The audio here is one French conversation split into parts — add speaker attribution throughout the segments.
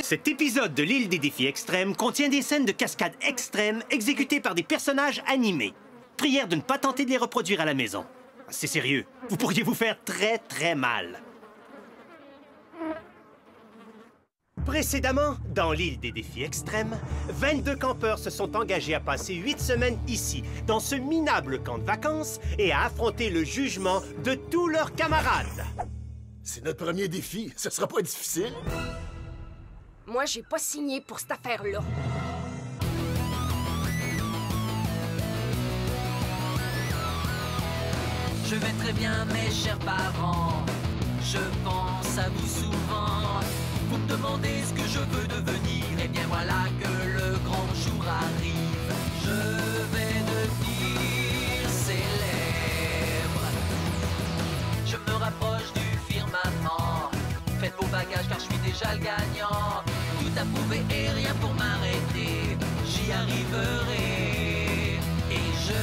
Speaker 1: Cet épisode de l'île des défis extrêmes contient des scènes de cascade extrêmes exécutées par des personnages animés. Prière de ne pas tenter de les reproduire à la maison. C'est sérieux, vous pourriez vous faire très mal. Précédemment, dans l'île des défis extrêmes, 22 campeurs se sont engagés à passer 8 semaines ici, dans ce minable camp de vacances, et à affronter le jugement de tous leurs camarades.
Speaker 2: C'est notre premier défi, ce sera pas difficile.
Speaker 3: Moi, j'ai pas signé pour cette affaire-là.
Speaker 4: Je vais très bien, mes chers parents. Je pense à vous souvent. Vous me demandez ce que je veux devenir. Et bien voilà que le grand jour arrive. Je vais devenir célèbre. Je me rapproche du firmament. Faites vos bagages car je suis déjà le gagnant. Tout à prouver et rien pour m'arrêter. J'y arriverai. Et je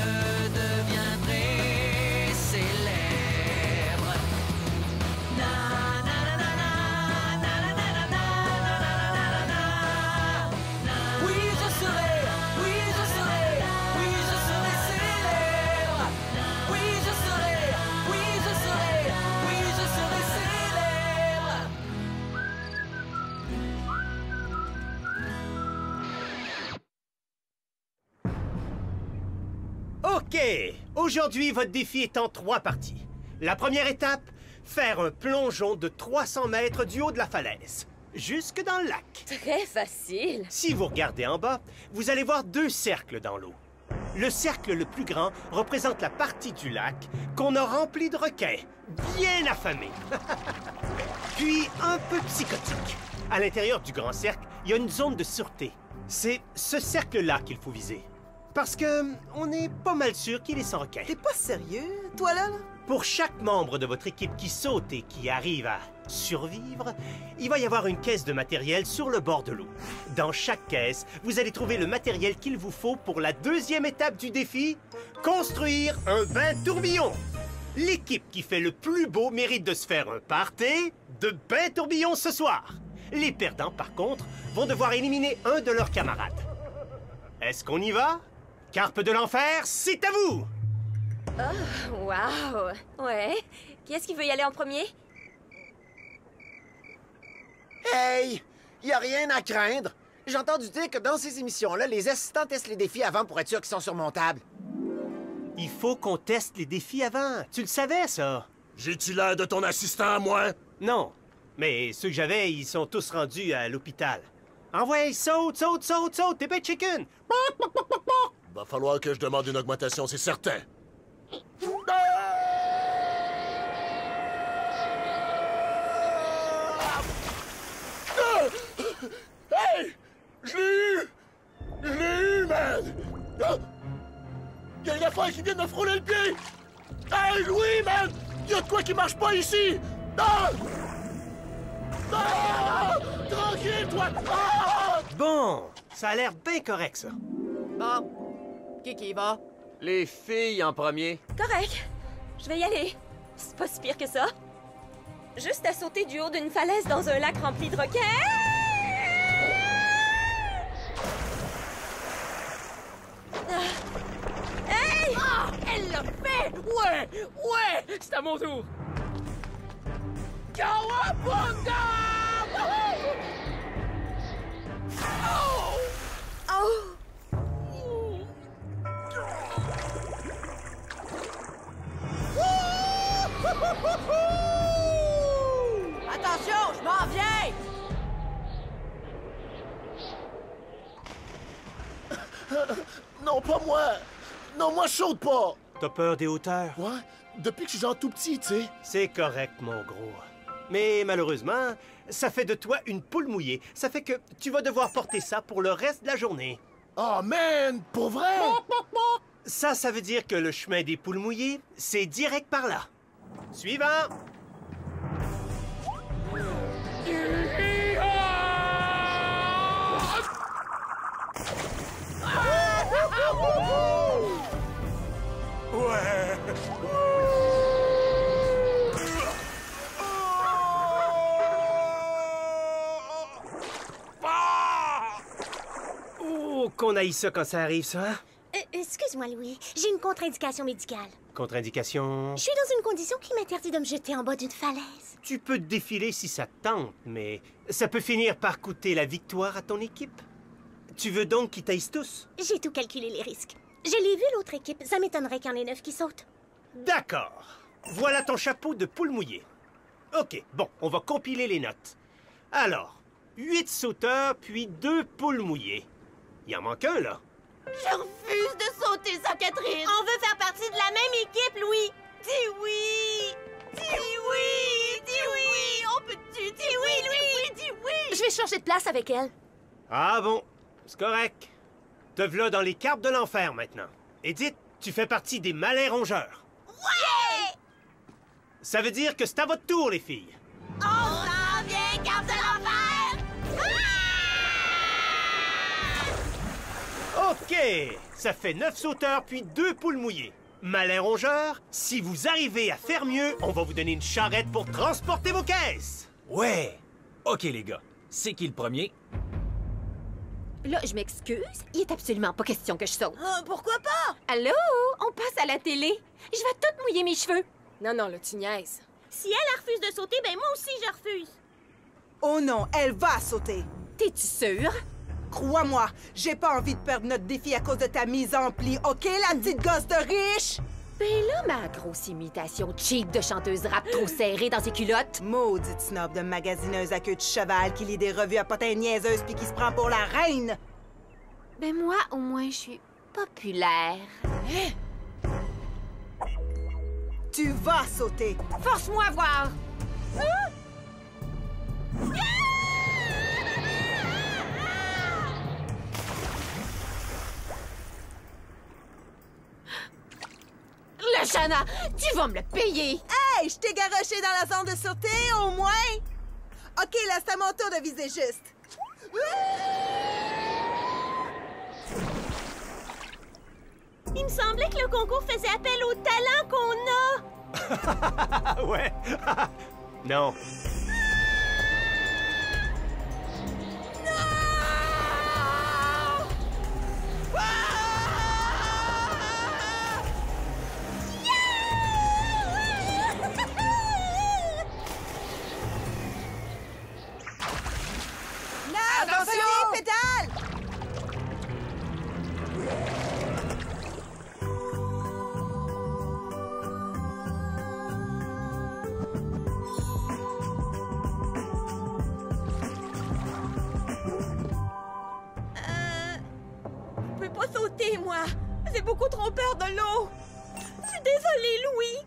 Speaker 4: deviendrai célèbre. Oui, je serai, oui, je serai, oui, je serai célèbre. Oui, je serai, oui, je serai, oui, je serai célèbre.
Speaker 1: OK! Aujourd'hui, votre défi est en 3 parties. La première étape, faire un plongeon de 300 mètres du haut de la falaise, jusque dans le lac.
Speaker 3: Très facile.
Speaker 1: Si vous regardez en bas, vous allez voir 2 cercles dans l'eau. Le cercle le plus grand représente la partie du lac qu'on a remplie de requins, bien affamés. Puis un peu psychotique. À l'intérieur du grand cercle, il y a une zone de sûreté. C'est ce cercle-là qu'il faut viser. Parce que on est pas mal sûr qu'il est sans requins.
Speaker 5: T'es pas sérieux, toi là?
Speaker 1: Pour chaque membre de votre équipe qui saute et qui arrive à survivre, il va y avoir une caisse de matériel sur le bord de l'eau. Dans chaque caisse, vous allez trouver le matériel qu'il vous faut pour la deuxième étape du défi, construire un bain tourbillon. L'équipe qui fait le plus beau mérite de se faire un party de bain tourbillon ce soir. Les perdants, par contre, vont devoir éliminer un de leurs camarades. Est-ce qu'on y va? Carpe de l'enfer, c'est à vous!
Speaker 3: Oh, wow. Ouais. Qui est-ce qui veut y aller en premier?
Speaker 5: Hey! Y a rien à craindre. J'ai entendu dire que dans ces émissions-là, les assistants testent les défis avant pour être sûr qu'ils sont surmontables.
Speaker 1: Il faut qu'on teste les défis avant. Tu le savais, ça?
Speaker 2: J'ai-tu l'air de ton assistant, moi?
Speaker 1: Non. Mais ceux que j'avais, ils sont tous rendus à l'hôpital. Envoie, saute, t'es pas chicken!
Speaker 2: Va falloir que je demande une augmentation, c'est certain. Hey! Je l'ai eu! Je l'ai eu, man! Il y a une affaire qui vient de me frôler le pied! Hey, Louis, man! Il y a de quoi qui marche pas ici! Ah! Ah! Tranquille, toi! Ah!
Speaker 1: Bon, ça a l'air bien correct, ça.
Speaker 6: Bon, qui y va?
Speaker 7: Les filles en premier.
Speaker 3: Correct. Je vais y aller. C'est pas si pire que ça. Juste à sauter du haut d'une falaise dans un lac rempli de requins. Hey!
Speaker 6: Ah! Elle l'a fait! Ouais! Ouais! C'est à mon tour! Cowabunga! Wouhou! Oh!
Speaker 3: Oh!
Speaker 6: Attention, je m'en viens!
Speaker 2: Non, pas moi! Non, moi, je saute pas!
Speaker 1: T'as peur des hauteurs?
Speaker 2: Ouais? Depuis que je suis genre tout petit, tu sais.
Speaker 1: C'est correct, mon gros. Mais malheureusement, ça fait de toi une poule mouillée. Ça fait que tu vas devoir porter ça pour le reste de la journée.
Speaker 2: Oh, man! Pour vrai?
Speaker 1: Ça veut dire que le chemin des poules mouillées, c'est direct par là. Suivant!
Speaker 2: Ouais!
Speaker 1: qu'on haït ça quand ça arrive, ça, hein?
Speaker 8: Excuse-moi, Louis. J'ai une contre-indication médicale.
Speaker 1: Contre-indication...
Speaker 8: Je suis dans une condition qui m'interdit de me jeter en bas d'une falaise.
Speaker 1: Tu peux te défiler si ça te tente, mais ça peut finir par coûter la victoire à ton équipe. Tu veux donc qu'ils taillent tous?
Speaker 8: J'ai tout calculé les risques. Je l'ai vu, l'autre équipe. Ça m'étonnerait qu'il y en ait 9 qui sautent.
Speaker 1: D'accord. Voilà ton chapeau de poule mouillée. OK, bon, on va compiler les notes. Alors, 8 sauteurs, puis 2 poules mouillées. Il en manque un, là.
Speaker 3: Je refuse de sauter ça, Catherine! On veut faire partie de la même équipe, Louis! Dis oui! Dis oui! Dis oui! On peut-tu? Dis oui, Louis! Dis oui!
Speaker 6: Je vais changer de place avec elle.
Speaker 1: Ah bon, c'est correct. Te v'là dans les cartes de l'enfer, maintenant. Edith, tu fais partie des malais rongeurs.
Speaker 3: Ouais!
Speaker 1: Ça veut dire que c'est à votre tour, les filles.
Speaker 3: On s'en vient, carte de l'enfer!
Speaker 1: OK! Ça fait 9 sauteurs, puis 2 poules mouillées. Malin rongeur, si vous arrivez à faire mieux, on va vous donner une charrette pour transporter vos caisses!
Speaker 9: Ouais! OK, les gars. C'est qui le premier?
Speaker 10: Là, je m'excuse. Il est absolument pas question que je saute.
Speaker 3: Pourquoi pas?
Speaker 10: Allô? On passe à la télé. Je vais tout mouiller mes cheveux.
Speaker 6: Non, non, là, tu niaises.
Speaker 3: Si elle refuse de sauter, ben moi aussi je refuse.
Speaker 11: Oh non, elle va sauter.
Speaker 10: T'es-tu sûre?
Speaker 11: Crois-moi, j'ai pas envie de perdre notre défi à cause de ta mise en pli, OK, la petite gosse de riche?
Speaker 10: Ben là, ma grosse imitation cheap de chanteuse rap trop serrée dans ses culottes.
Speaker 11: Maudite snob de magasineuse à queue de cheval qui lit des revues à potins niaiseuses puis qui se prend pour la reine!
Speaker 10: Ben moi, au moins, je suis populaire.
Speaker 11: Tu vas sauter!
Speaker 10: Force-moi à voir! Le Jana, tu vas me le payer!
Speaker 11: Hey, je t'ai garoché dans la zone de sûreté, au moins! OK, là, c'est à mon tour de viser juste.
Speaker 3: Il me semblait que le concours faisait appel au talent qu'on a.
Speaker 1: Ouais. Non.
Speaker 11: Attention, pédale!
Speaker 3: Je peux pas sauter, moi. J'ai beaucoup trop peur de l'eau. Je suis désolée, Louis.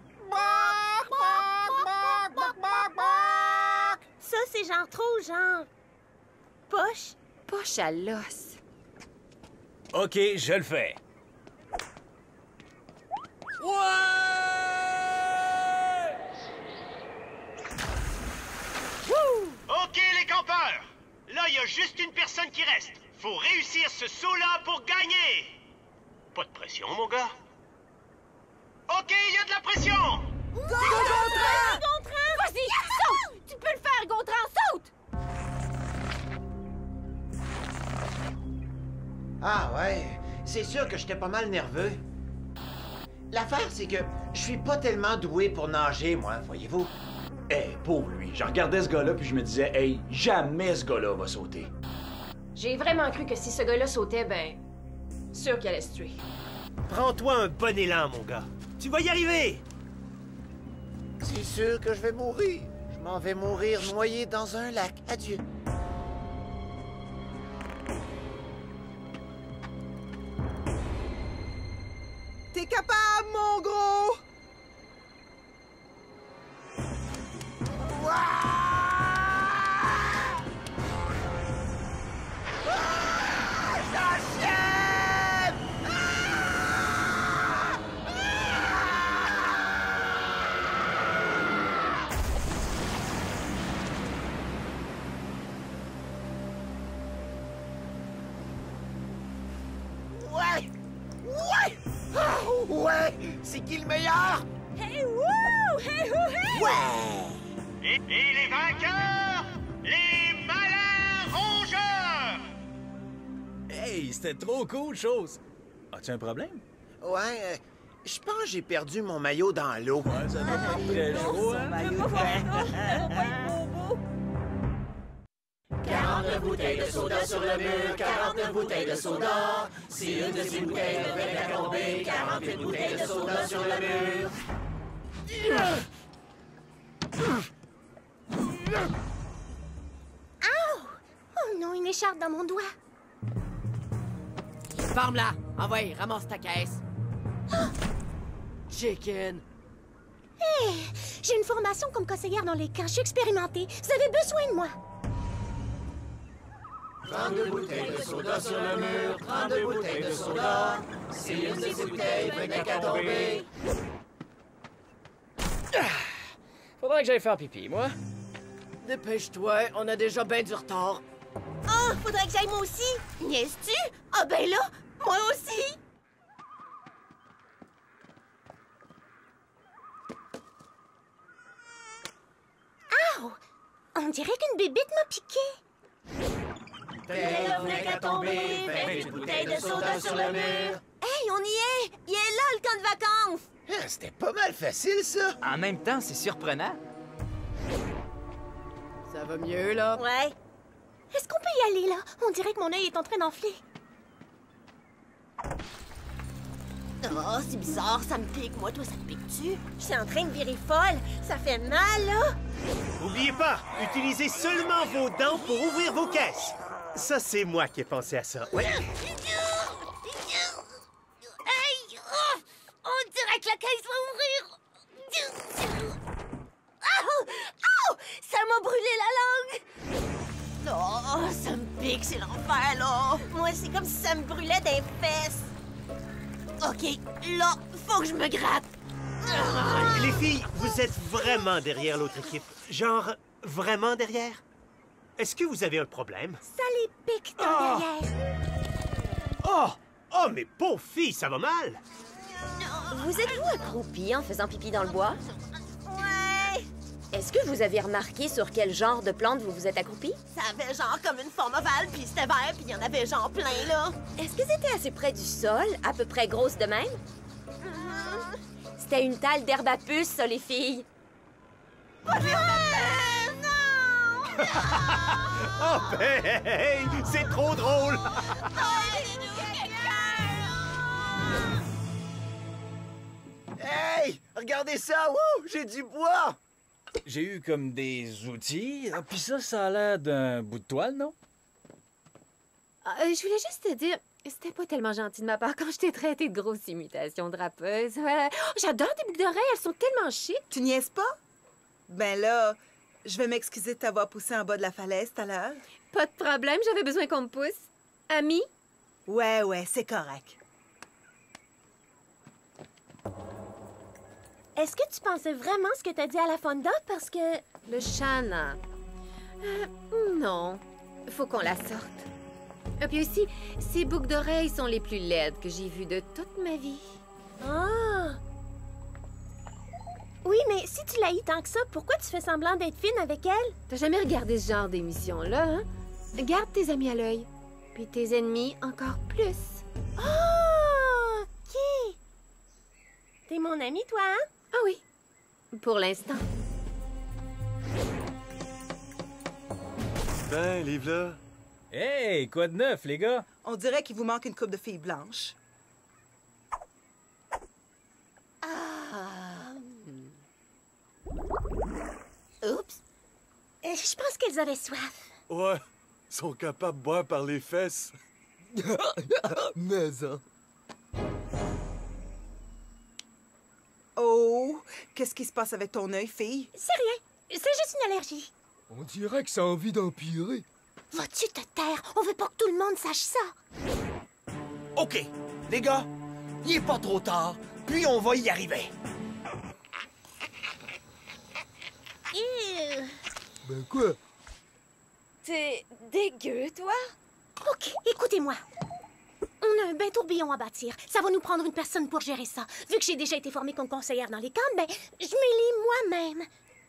Speaker 3: Ça, c'est genre trop, genre... poche.
Speaker 10: Poche à l'os.
Speaker 9: OK, je le fais.
Speaker 1: OK, les campeurs! Là, il y a juste une personne qui reste. Faut réussir ce saut-là pour gagner! Pas de pression, mon gars. OK, il y a de la pression!
Speaker 3: Gontran!
Speaker 10: Vas-y, saute! Tu peux le faire, Gontran, saute!
Speaker 5: Ah ouais, c'est sûr que j'étais pas mal nerveux. L'affaire, c'est que je suis pas tellement doué pour nager, moi, voyez-vous.
Speaker 12: Hey, pauvre lui. Je regardais ce gars-là puis je me disais, hey, jamais ce gars-là va sauter.
Speaker 6: J'ai vraiment cru que si ce gars-là sautait, ben... sûr qu'il allait se tuer.
Speaker 1: Prends-toi un bon élan, mon gars. Tu vas y arriver!
Speaker 5: C'est sûr que je vais mourir. Je m'en vais mourir noyé dans un lac. Adieu.
Speaker 11: T'es capable, mon gros!
Speaker 5: Ouais! Ouais! Ah, ouais! C'est qui le meilleur?
Speaker 3: Hey, wouh! Hey, wouh, hey!
Speaker 5: Ouais!
Speaker 1: Et les vainqueurs, les malins rongeurs!
Speaker 9: Hey, c'était trop cool, chose. As-tu un problème?
Speaker 5: Ouais, je pense que j'ai perdu mon maillot dans l'eau.
Speaker 9: Ouais, ça doit pas être très chaud, hein?
Speaker 4: 49 bouteilles de soda sur le mur, 49 bouteilles de soda. Si une de ces bouteilles devait à tomber, 48 bouteilles de soda sur le mur.
Speaker 8: Ow! Oh non, une écharpe dans mon doigt.
Speaker 13: Ferme-la! Envoie, ramasse ta caisse. Chicken!
Speaker 8: Hé! J'ai une formation comme conseillère dans les camps. Je suis expérimentée. Vous avez besoin de moi.
Speaker 4: 32 bouteilles de soda sur le mur, 32 bouteilles de soda. Si une de ces bouteilles venait à tomber.
Speaker 13: Faudrait que j'aille faire pipi, moi. Dépêche-toi, on a déjà bien du retard.
Speaker 3: Oh, faudrait que j'aille moi aussi. Niaises-tu? Ah ben là, moi aussi.
Speaker 8: Ow! On dirait qu'une bébite m'a piqué.
Speaker 4: Bouteille venait à tomber, 28 bouteilles de soda sur le mur.
Speaker 3: Hey, on y est! Il est là, le camp de vacances!
Speaker 5: Ah, c'était pas mal facile, ça.
Speaker 7: En même temps, c'est surprenant.
Speaker 13: Ça va mieux, là?
Speaker 8: Ouais. Est-ce qu'on peut y aller, là? On dirait que mon œil est en train d'enfler.
Speaker 3: Oh, c'est bizarre, ça me pique. Moi, toi, ça te pique-tu? Je suis en train de virer folle. Ça fait mal, là.
Speaker 1: N'oubliez pas, utilisez seulement vos dents pour ouvrir vos caisses. Ça, c'est moi qui ai pensé à ça. Ouais.
Speaker 3: Hey! Oh! On dirait que la caisse va ouvrir. Oh! Oh! Ça m'a brûlé la langue. Oh, ça me pique, c'est l'enfer, là. Moi, c'est comme si ça me brûlait des fesses. OK, là, faut que je me gratte.
Speaker 1: Les filles, vous êtes vraiment derrière l'autre équipe. Genre, vraiment derrière? Est-ce que vous avez un problème?
Speaker 8: Ça les pique derrière.
Speaker 1: Oh! Oh, mais pauvre fille, ça va mal!
Speaker 10: Vous êtes-vous accroupi en faisant pipi dans le bois?
Speaker 3: Ouais.
Speaker 10: Est-ce que vous avez remarqué sur quel genre de plante vous vous êtes accroupi?
Speaker 3: Ça avait genre comme une forme ovale, puis c'était vert, puis il y en avait genre plein, là.
Speaker 10: Est-ce que c'était assez près du sol, à peu près grosse de même? C'était une talle d'herbe à puce, ça, les filles.
Speaker 1: Oh, ben, hey, c'est trop drôle!
Speaker 5: Hey! Regardez ça! Wouh! J'ai du bois!
Speaker 9: J'ai eu comme des outils. Ah, puis ça a l'air d'un bout de toile, non?
Speaker 10: Je voulais juste te dire, c'était pas tellement gentil de ma part quand je t'ai traité de grosse imitation drapeuse. J'adore tes boucles d'oreilles, elles sont tellement chic.
Speaker 11: Tu niaises pas? Ben là, je vais m'excuser de t'avoir poussé en bas de la falaise tout à l'heure.
Speaker 10: Pas de problème, j'avais besoin qu'on me pousse. Ami?
Speaker 11: Ouais, c'est correct.
Speaker 8: Est-ce que tu pensais vraiment ce que t'as dit à la Fonda? Parce que...
Speaker 10: Le Shanna. Non. Faut qu'on la sorte. Et puis aussi, ces boucles d'oreilles sont les plus laides que j'ai vues de toute ma vie.
Speaker 8: Ah! Oui, mais si tu l'haïs tant que ça, pourquoi tu fais semblant d'être fine avec elle?
Speaker 10: T'as jamais regardé ce genre d'émission-là, hein? Garde tes amis à l'œil. Puis tes ennemis encore plus.
Speaker 8: Oh! OK! T'es mon ami, toi, hein?
Speaker 10: Ah oui. Pour l'instant.
Speaker 14: Ben, livre-là.
Speaker 9: Hey, quoi de neuf, les gars?
Speaker 11: On dirait qu'il vous manque une coupe de filles blanches.
Speaker 8: Oups! Je pense qu'elles avaient soif.
Speaker 14: Ouais, sont capables de boire par les fesses. Mais ça.
Speaker 11: Oh! Qu'est-ce qui se passe avec ton œil, fille?
Speaker 8: C'est rien. C'est juste une allergie.
Speaker 14: On dirait que ça a envie d'empirer.
Speaker 8: Vas-tu te taire? On veut pas que tout le monde sache ça.
Speaker 5: OK, les gars, il est pas trop tard, puis on va y arriver.
Speaker 14: Ben quoi?
Speaker 10: T'es dégueu, toi?
Speaker 8: OK, écoutez-moi. On a un bain tourbillon à bâtir. Ça va nous prendre une personne pour gérer ça. Vu que j'ai déjà été formée comme conseillère dans les camps, ben, je me lis moi-même.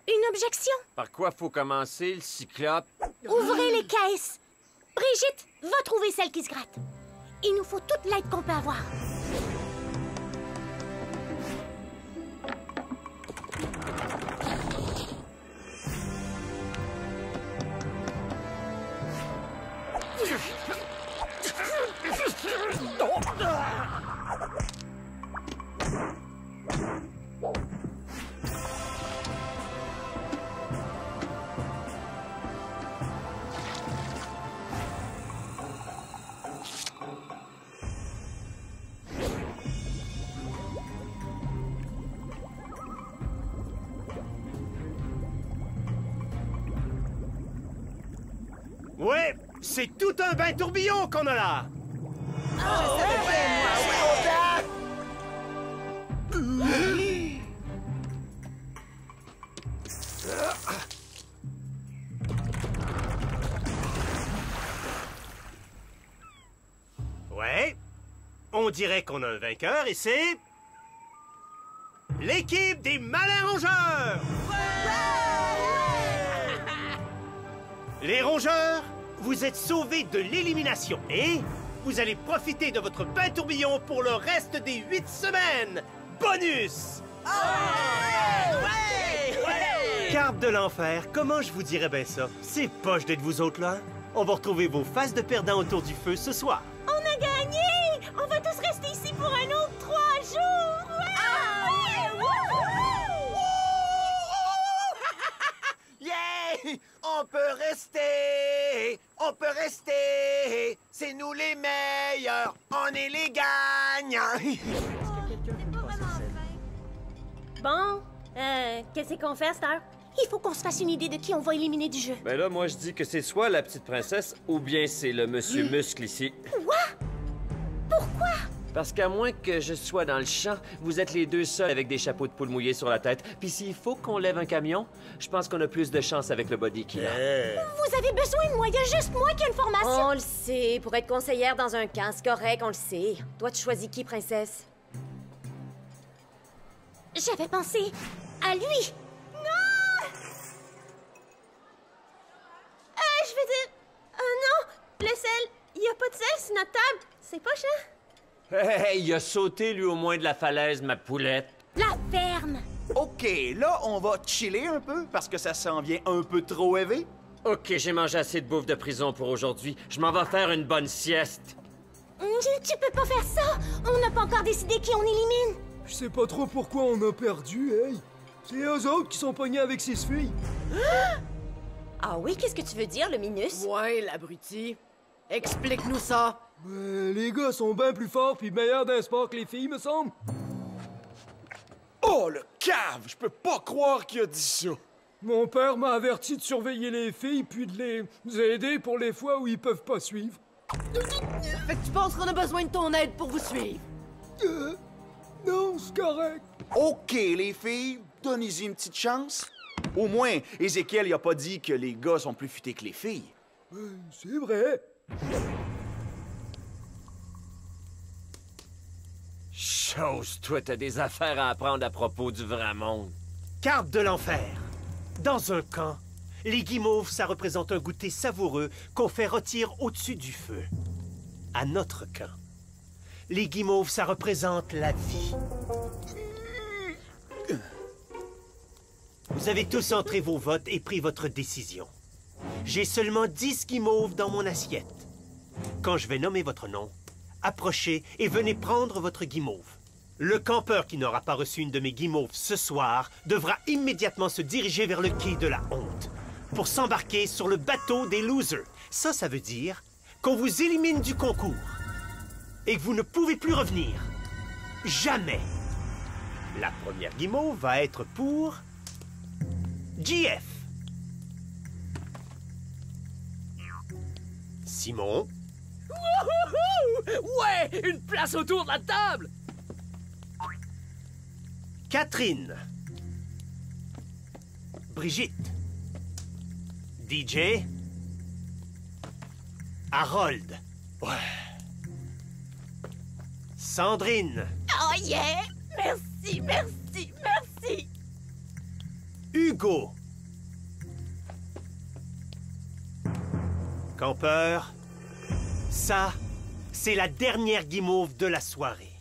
Speaker 8: Une objection?
Speaker 7: Par quoi faut commencer, le cyclope?
Speaker 8: Ouvrez les caisses. Brigitte, va trouver celle qui se gratte. Il nous faut toute l'aide qu'on peut avoir.
Speaker 1: Ouais, c'est tout un bain tourbillon qu'on a là! Ouais, on dirait qu'on a un vainqueur et c'est... l'équipe des Malins Rongeurs! Les Rongeurs, vous êtes sauvés de l'élimination et vous allez profiter de votre bain tourbillon pour le reste des 8 semaines! Bonus! Carpe de l'enfer, comment je vous dirais bien ça? C'est poche d'être vous autres là. On va retrouver vos faces de perdants autour du feu ce soir.
Speaker 8: On a gagné! On va tous rester ici pour un autre 3 jours!
Speaker 5: Yeah! On peut rester! On peut rester! C'est nous les meilleurs! On est les gagnants!
Speaker 8: Bon, qu'est-ce qu'on fait à cette heure? Il faut qu'on se fasse une idée de qui on va éliminer du jeu.
Speaker 15: Ben là, moi, je dis que c'est soit la petite princesse ou bien c'est le monsieur Muscle ici.
Speaker 8: Quoi? Pourquoi?
Speaker 15: Parce qu'à moins que je sois dans le champ, vous êtes les deux seuls avec des chapeaux de poule mouillés sur la tête. Puis s'il faut qu'on lève un camion, je pense qu'on a plus de chance avec le body qu'il a.
Speaker 8: Vous avez besoin de moi, il y a juste moi qui ai une formation.
Speaker 10: On le sait. Pour être conseillère dans un camp, c'est correct, on le sait. Toi, tu choisis qui, princesse?
Speaker 8: J'avais pensé à lui. Non! Je veux dire... non! Le sel! Il n'y a pas de sel sur notre table! C'est pas chiant?
Speaker 15: Hey, il a sauté, lui, au moins de la falaise, ma poulette.
Speaker 8: La ferme!
Speaker 12: OK, là, on va chiller un peu parce que ça s'en vient un peu trop élevé.
Speaker 15: OK, j'ai mangé assez de bouffe de prison pour aujourd'hui. Je m'en vais faire une bonne sieste.
Speaker 8: Tu peux pas faire ça! On n'a pas encore décidé qui on élimine!
Speaker 14: Je sais pas trop pourquoi on a perdu, hey! C'est eux autres qui sont pognés avec 6 filles!
Speaker 10: Ah oui, qu'est-ce que tu veux dire, le Minus?
Speaker 13: Ouais, l'abruti. Explique-nous ça.
Speaker 14: Les gars sont bien plus forts puis meilleurs d'un sport que les filles, me semble.
Speaker 12: Oh, le cave! Je peux pas croire qu'il a dit ça!
Speaker 14: Mon père m'a averti de surveiller les filles puis de les aider pour les fois où ils peuvent pas suivre.
Speaker 13: Fait que tu penses qu'on a besoin de ton aide pour vous suivre?
Speaker 14: Non, c'est correct.
Speaker 12: OK, les filles, donnez-y une petite chance. Au moins, Ézéchiel, il a pas dit que les gars sont plus futés que les filles.
Speaker 14: C'est vrai.
Speaker 15: Chose, toi, t'as des affaires à apprendre à propos du vrai monde.
Speaker 1: Carpe de l'enfer. Dans un camp, les guimauves, ça représente un goûter savoureux qu'on fait rôtir au-dessus du feu. À notre camp, les guimauves, ça représente la vie. Vous avez tous entré vos votes et pris votre décision. J'ai seulement 10 guimauves dans mon assiette. Quand je vais nommer votre nom, approchez et venez prendre votre guimauve. Le campeur qui n'aura pas reçu une de mes guimauves ce soir devra immédiatement se diriger vers le quai de la honte pour s'embarquer sur le bateau des losers. Ça veut dire qu'on vous élimine du concours et que vous ne pouvez plus revenir. Jamais. La première guimauve va être pour... JF. Simon.
Speaker 13: Wouhouhou! Ouais! Une place autour de la table!
Speaker 1: Catherine. Brigitte. DJ. Harold. Ouais. Sandrine.
Speaker 3: Oh yeah! Merci, merci, merci!
Speaker 1: Hugo. Campeur. Ça, C'est la dernière guimauve de la soirée.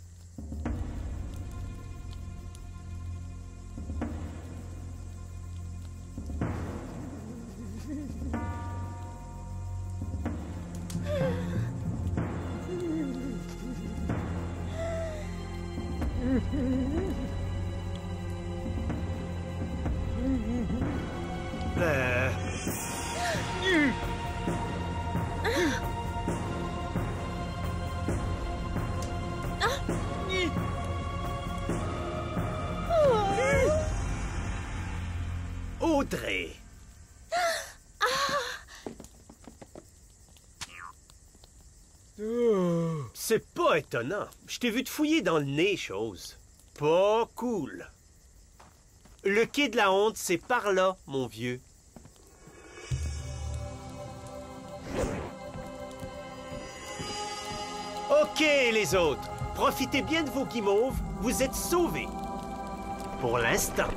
Speaker 1: Audrey. C'est pas étonnant. Je t'ai vu te fouiller dans le nez, chose. Pas cool. Le quai de la honte, c'est par là, mon vieux. OK, les autres. Profitez bien de vos guimauves. Vous êtes sauvés. Pour l'instant.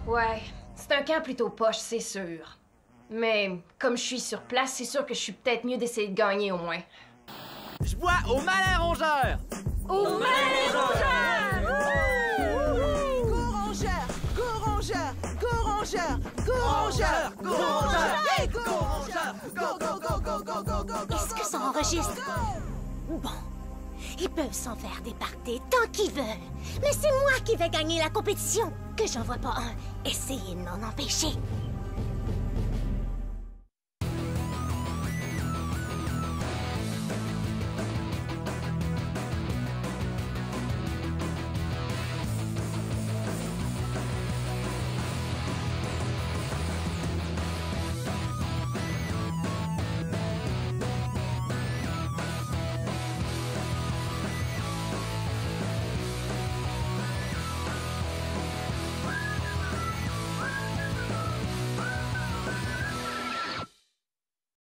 Speaker 6: Ouais, c'est un camp plutôt poche, c'est sûr. Mais comme je suis sur place, c'est sûr que je suis peut-être mieux d'essayer de gagner au moins.
Speaker 13: Je bois au malin rongeur!
Speaker 6: Au malin rongeur!
Speaker 11: Go rongeur! Go rongeur! Go rongeur! Go rongeur! Go rongeur! Hey, go rongeur! Go, go, go, go, go, go, go, go!
Speaker 8: Est-ce que ça enregistre? Bon. Ils peuvent s'en faire des parties tant qu'ils veulent. Mais c'est moi qui vais gagner la compétition. Que j'en vois pas un. Essayez de m'en empêcher.